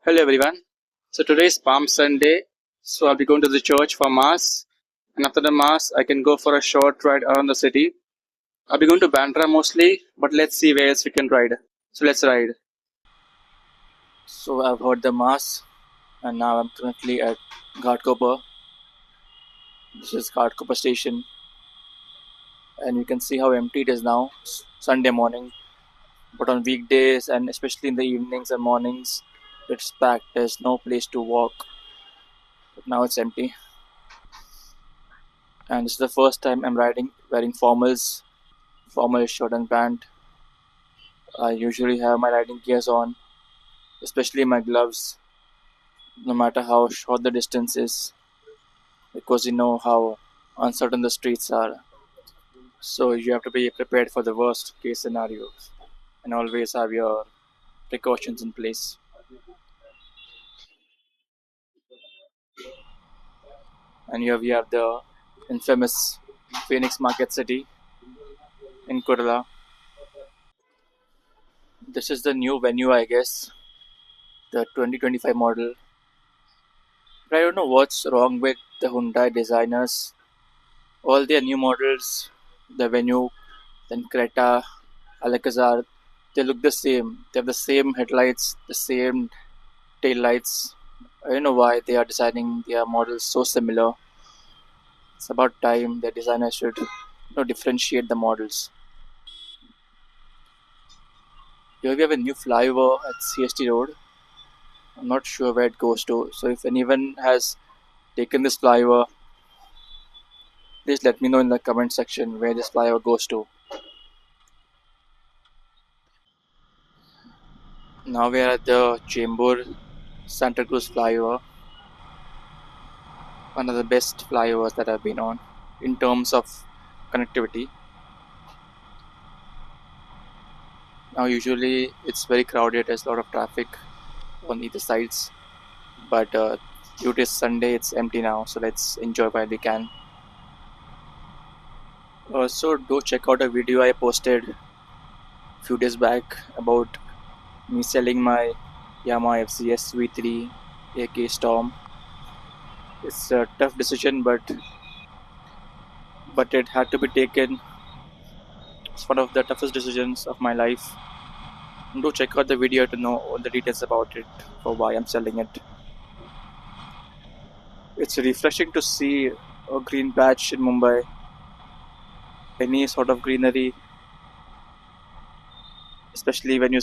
Hello everyone. So today is Palm Sunday. So I'll be going to the church for Mass. And after the Mass, I can go for a short ride around the city. I'll be going to Bandra mostly, but let's see where else we can ride. So let's ride. So I've heard the Mass and now I'm currently at Ghatkopar. This is Ghatkopar station. And you can see how empty it is now. Sunday morning. But on weekdays and especially in the evenings and mornings, it's packed. There's no place to walk. But now it's empty. And this is the first time I'm riding wearing formal shirt and pant. I usually have my riding gears on, especially my gloves, no matter how short the distance is, because you know how uncertain the streets are. So you have to be prepared for the worst case scenarios and always have your precautions in place. And here we have the infamous Phoenix Market City in Kerala. This is the new venue, I guess, the 2025 model. But I don't know what's wrong with the Hyundai designers. All their new models, the Venue, then Creta, Alcazar, they look the same. They have the same headlights, the same tail lights. I don't know why they are designing their models so similar. It's about time the designers should differentiate the models. Here we have a new flyover at CST Road. I'm not sure where it goes to. So if anyone has taken this flyover, please let me know in the comment section where this flyover goes to. Now we are at the Chembur Santa Cruz flyover, one of the best flyovers that I've been on in terms of connectivity. Now usually it's very crowded, there's a lot of traffic on either sides, but due to Sunday it's empty now, so let's enjoy while we can. Also, do check out a video I posted a few days back about me selling my Yamaha FCS V3 AK Storm. It's a tough decision, but it had to be taken. It's one of the toughest decisions of my life. Do check out the video to know all the details about it, for why I'm selling it. It's refreshing to see a green patch in Mumbai, any sort of greenery, especially when you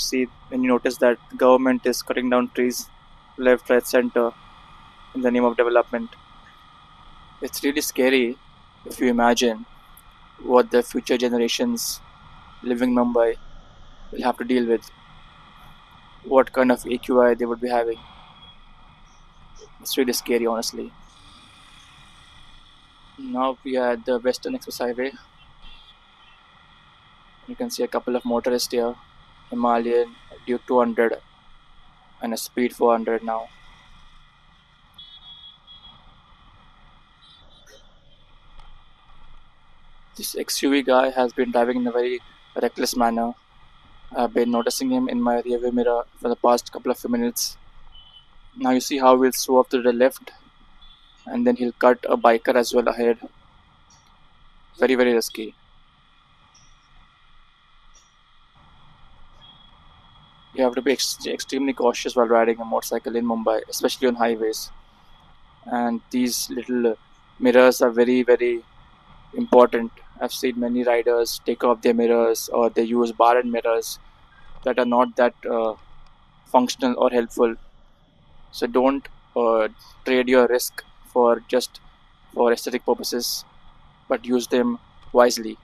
notice that government is cutting down trees left, right, center in the name of development. It's really scary if you imagine what the future generations living in Mumbai will have to deal with, what kind of AQI they would be having. It's really scary, honestly. Now we are at the Western Express Highway. You can see a couple of motorists here, Himalayan, Duke 200 and a Speed 400 now. This XUV guy has been driving in a very reckless manner. I've been noticing him in my rearview mirror for the past couple of minutes. Now you see how he'll swerve to the left and then he'll cut a biker as well ahead. Very, very risky. You have to be extremely cautious while riding a motorcycle in Mumbai, especially on highways. And these little mirrors are very, very important. I've seen many riders take off their mirrors or they use bar and mirrors that are not that functional or helpful. So don't trade your risk for aesthetic purposes, but use them wisely.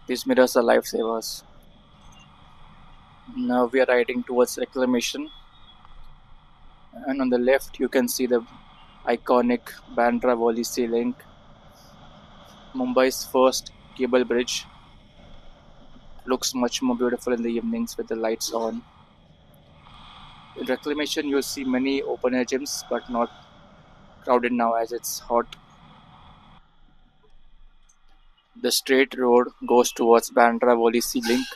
These mirrors are lifesavers. Now we are riding towards Reclamation, and on the left you can see the iconic Bandra Sea Link, Mumbai's first cable bridge. Looks much more beautiful in the evenings with the lights on. In Reclamation you'll see many open air gyms, but not crowded now as it's hot. The straight road goes towards Bandra Sea Link,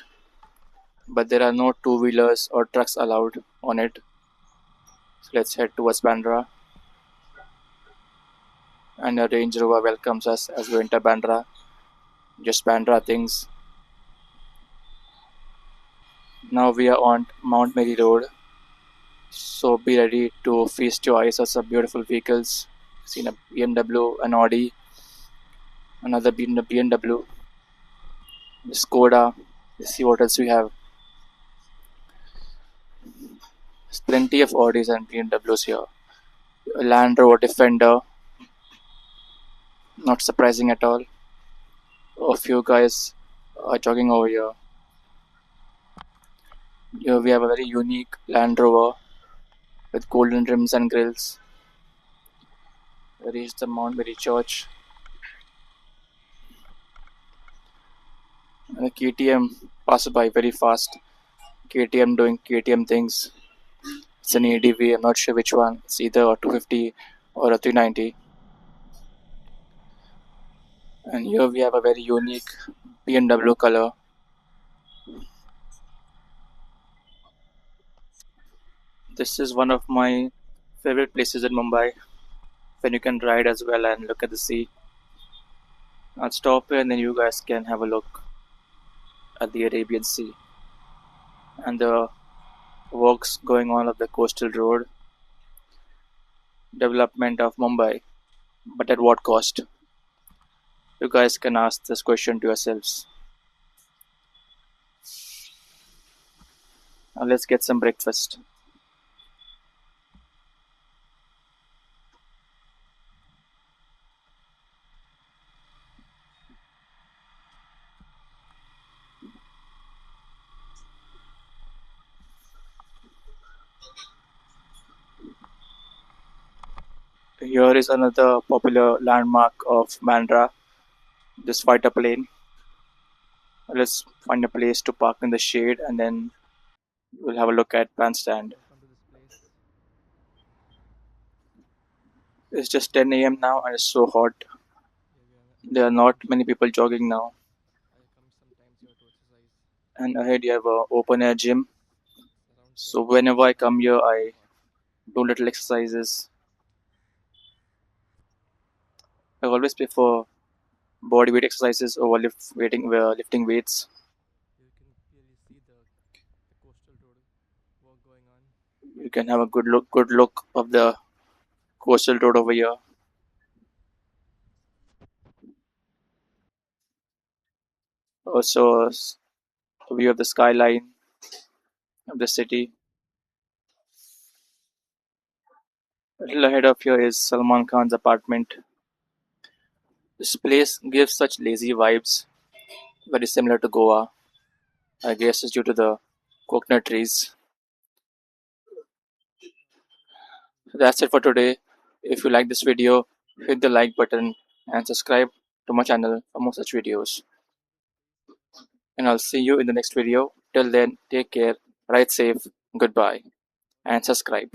but there are no two-wheelers or trucks allowed on it. So let's head towards Bandra, and a Range Rover welcomes us as we enter Bandra. Just Bandra things. Now we are on Mount Mary Road, so be ready to feast your eyes on some beautiful vehicles. Seen a BMW, an Audi, another BMW, the Skoda. Let's see what else we have. There's plenty of Audis and BMWs here. A Land Rover Defender, not surprising at all. A few guys are jogging over here. Here we have a very unique Land Rover with golden rims and grills. We reached the Mount Mary Church. And the KTM passed by very fast. KTM doing KTM things. It's an ADV, I'm not sure which one. It's either a 250 or a 390. And here we have a very unique BMW color. This is one of my favorite places in Mumbai when you can ride as well and look at the sea. I'll stop here and then you guys can have a look at the Arabian Sea and the works going on of the coastal road development of Mumbai. But at what cost? You guys can ask this question to yourselves. Now let's get some breakfast. Here is another popular landmark of Bandra, this fighter plane. Let's find a place to park in the shade and then we'll have a look at Bandstand. It's just 10 a.m. now and it's so hot. There are not many people jogging now. And ahead you have a open air gym. So whenever I come here, I do little exercises. I always prefer body weight exercises over lifting weights. You can have a good look of the coastal road over here. Also, a view of the skyline of the city. A little ahead of here is Salman Khan's apartment. This place gives such lazy vibes, very similar to Goa. I guess it's due to the coconut trees. That's it for today. If you like this video, hit the like button and subscribe to my channel for more such videos. And I'll see you in the next video. Till then, take care, ride safe, goodbye, and subscribe.